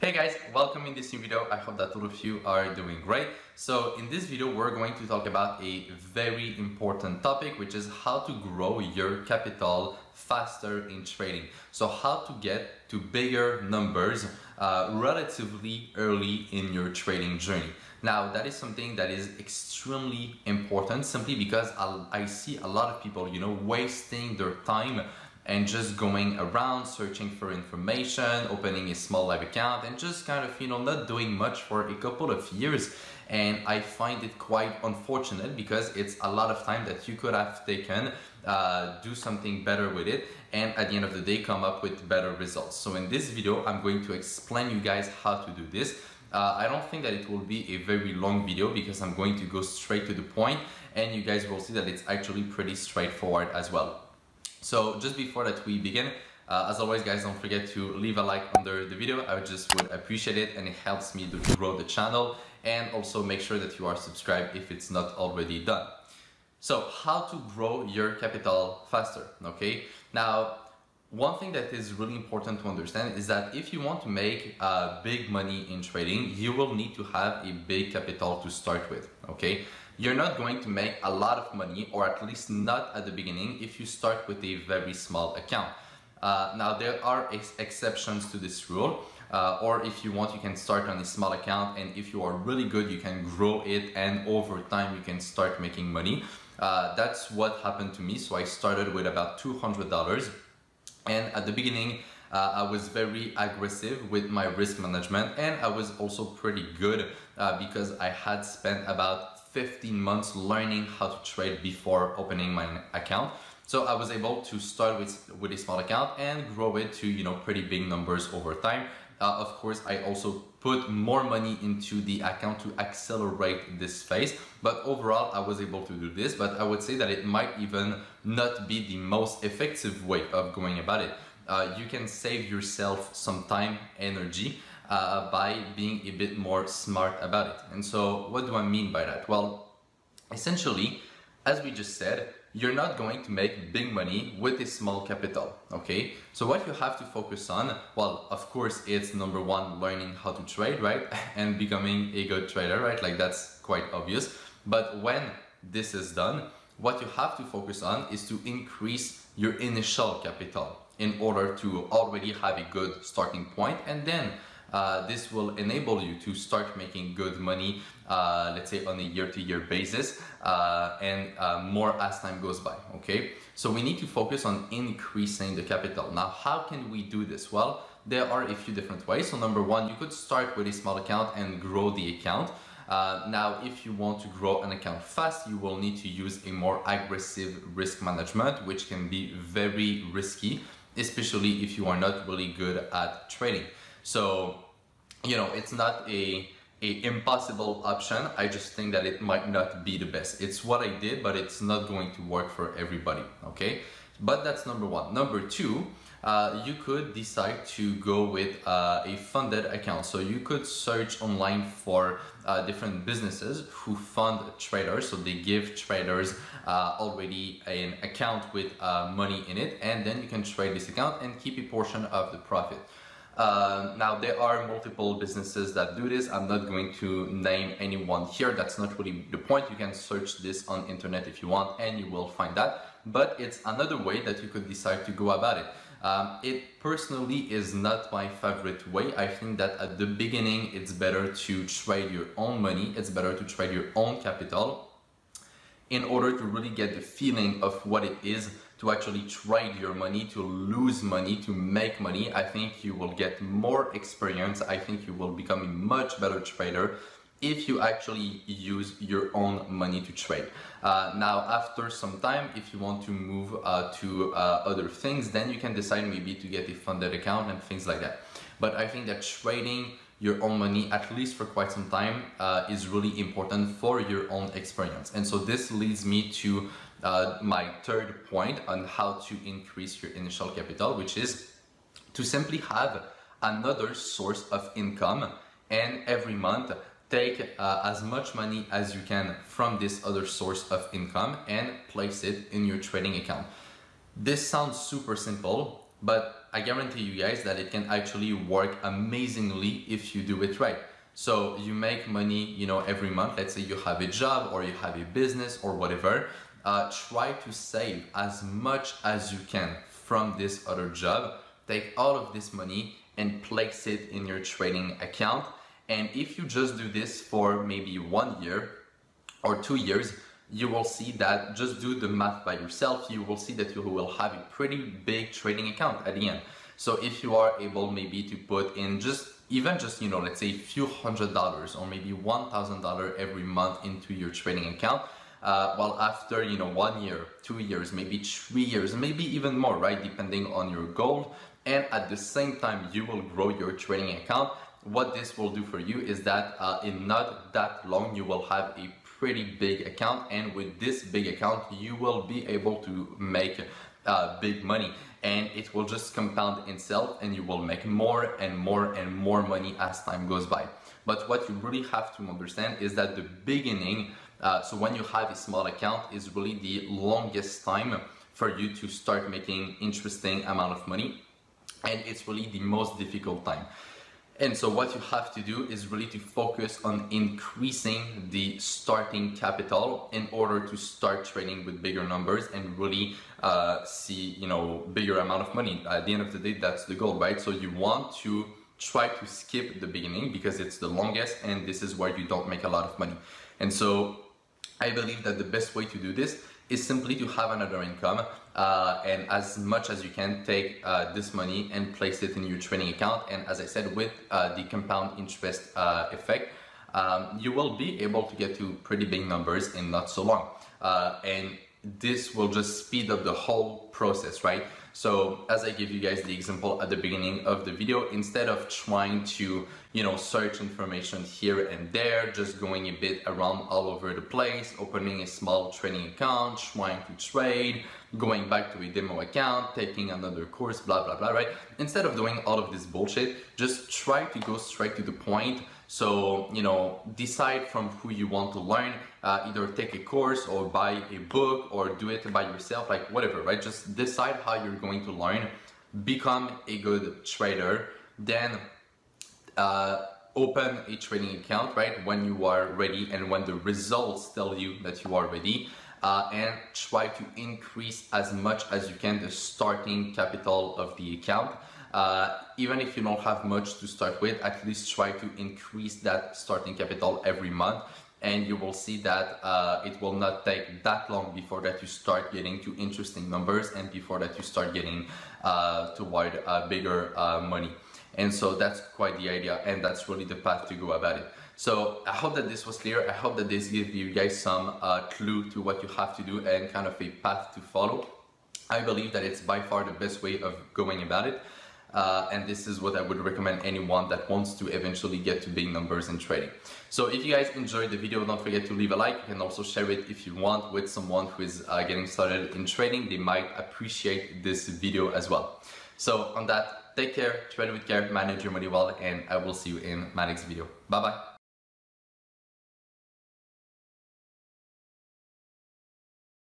Hey guys, welcome in this new video. I hope that all of you are doing great. So in this video, we're going to talk about a very important topic, which is how to grow your capital faster in trading. So how to get to bigger numbers relatively early in your trading journey. Now that is something that is extremely important simply because I see a lot of people, wasting their time and just going around searching for information, opening a small live account and just kind of, not doing much for a couple of years. And I find it quite unfortunate because it's a lot of time that you could have taken, do something better with it, and at the end of the day come up with better results. So in this video, I'm going to explain you guys how to do this. I don't think that it will be a very long video because I'm going to go straight to the point and you guys will see that it's actually pretty straightforward as well. So just before that we begin, as always guys, don't forget to leave a like under the video. I just would appreciate it and it helps me to grow the channel, and also make sure that you are subscribed if it's not already done. So how to grow your capital faster, okay? Now, one thing that is really important to understand is that if you want to make big money in trading, you will need to have a big capital to start with, okay? You're not going to make a lot of money, or at least not at the beginning, if you start with a very small account. Now there are exceptions to this rule, or if you want, you can start on a small account, and if you are really good, you can grow it, and over time you can start making money. That's what happened to me. So I started with about $200, and at the beginning I was very aggressive with my risk management, and I was also pretty good because I had spent about 15 months learning how to trade before opening my account. So I was able to start with a small account and grow it to pretty big numbers over time. Of course, I also put more money into the account to accelerate this phase, but overall I was able to do this. But I would say that it might even not be the most effective way of going about it. You can save yourself some time, energy, by being a bit more smart about it. And so what do I mean by that? Well, essentially, as we just said, you're not going to make big money with a small capital, okay? So what you have to focus on, well, of course, it's number one, learning how to trade, right? And becoming a good trader, right? Like that's quite obvious. But when this is done, what you have to focus on is to increase your initial capital in order to already have a good starting point, and then this will enable you to start making good money, let's say on a year-to-year basis, and more as time goes by, okay? So we need to focus on increasing the capital. Now, how can we do this? Well, there are a few different ways. So number one, you could start with a small account and grow the account. Now, if you want to grow an account fast, you will need to use a more aggressive risk management, which can be very risky, especially if you are not really good at trading. So, it's not a impossible option. I just think that it might not be the best. It's what I did, but it's not going to work for everybody, okay? But that's number one. Number two, you could decide to go with a funded account. So you could search online for different businesses who fund traders. So they give traders already an account with money in it, and then you can trade this account and keep a portion of the profit. Now there are multiple businesses that do this. I'm not going to name anyone here. That's not really the point. You can search this on internet if you want and you will find that. But it's another way that you could decide to go about it. It personally is not my favorite way. I think that at the beginning it's better to trade your own money. It's better to trade your own capital in order to really get the feeling of what it is to actually trade your money, to lose money, to make money. I think you will get more experience. I think you will become a much better trader if you actually use your own money to trade. Now, after some time, if you want to move to other things, then you can decide maybe to get a funded account and things like that. But I think that trading your own money, at least for quite some time, is really important for your own experience. And so this leads me to my third point on how to increase your initial capital, which is to simply have another source of income, and every month take as much money as you can from this other source of income and place it in your trading account. This sounds super simple, but I guarantee you guys that it can actually work amazingly if you do it right. So you make money, you know, every month. Let's say you have a job or you have a business or whatever. Try to save as much as you can from this other job. Take all of this money and place it in your trading account. And if you just do this for maybe 1 year or 2 years, you will see that, just do the math by yourself, you will see that you will have a pretty big trading account at the end. So if you are able maybe to put in even just, you know, let's say a few $100s or maybe $1,000 every month into your trading account, well, after, you know, 1 year, 2 years, maybe 3 years, maybe even more, right, depending on your goal, and at the same time you will grow your trading account. What this will do for you is that in not that long you will have a pretty big account, and with this big account you will be able to make big money, and it will just compound itself, and you will make more and more and more money as time goes by. But what you really have to understand is that the beginning, so when you have a small account, is really the longest time for you to start making interesting amount of money, and it's really the most difficult time. And so what you have to do is really to focus on increasing the starting capital in order to start trading with bigger numbers and really see, you know, bigger amount of money. At the end of the day, that's the goal, right? So you want to try to skip the beginning because it's the longest, and this is where you don't make a lot of money. And so I believe that the best way to do this is simply to have another income, and as much as you can take this money and place it in your trading account. And as I said, with the compound interest effect, you will be able to get to pretty big numbers in not so long, and this will just speed up the whole process, right? So as I give you guys the example at the beginning of the video, instead of trying to, you know, search information here and there, just going a bit around all over the place, opening a small trading account, trying to trade, going back to a demo account, taking another course, blah, blah, blah, right? Instead of doing all of this bullshit, just try to go straight to the point. So, you know, decide from who you want to learn, either take a course or buy a book or do it by yourself, like whatever, right? Just decide how you're going to learn, become a good trader, then open a trading account, right, when you are ready and when the results tell you that you are ready, and try to increase as much as you can the starting capital of the account. Even if you don't have much to start with, at least try to increase that starting capital every month, and you will see that it will not take that long before that you start getting to interesting numbers and before that you start getting toward bigger money. And so that's quite the idea, and that's really the path to go about it. So I hope that this was clear. I hope that this gives you guys some clue to what you have to do and kind of a path to follow. I believe that it's by far the best way of going about it. And this is what I would recommend anyone that wants to eventually get to big numbers in trading. So if you guys enjoyed the video, don't forget to leave a like. You can also share it if you want with someone who is getting started in trading. They might appreciate this video as well. So on that, take care, trade with care, manage your money well, and I will see you in my next video. Bye bye.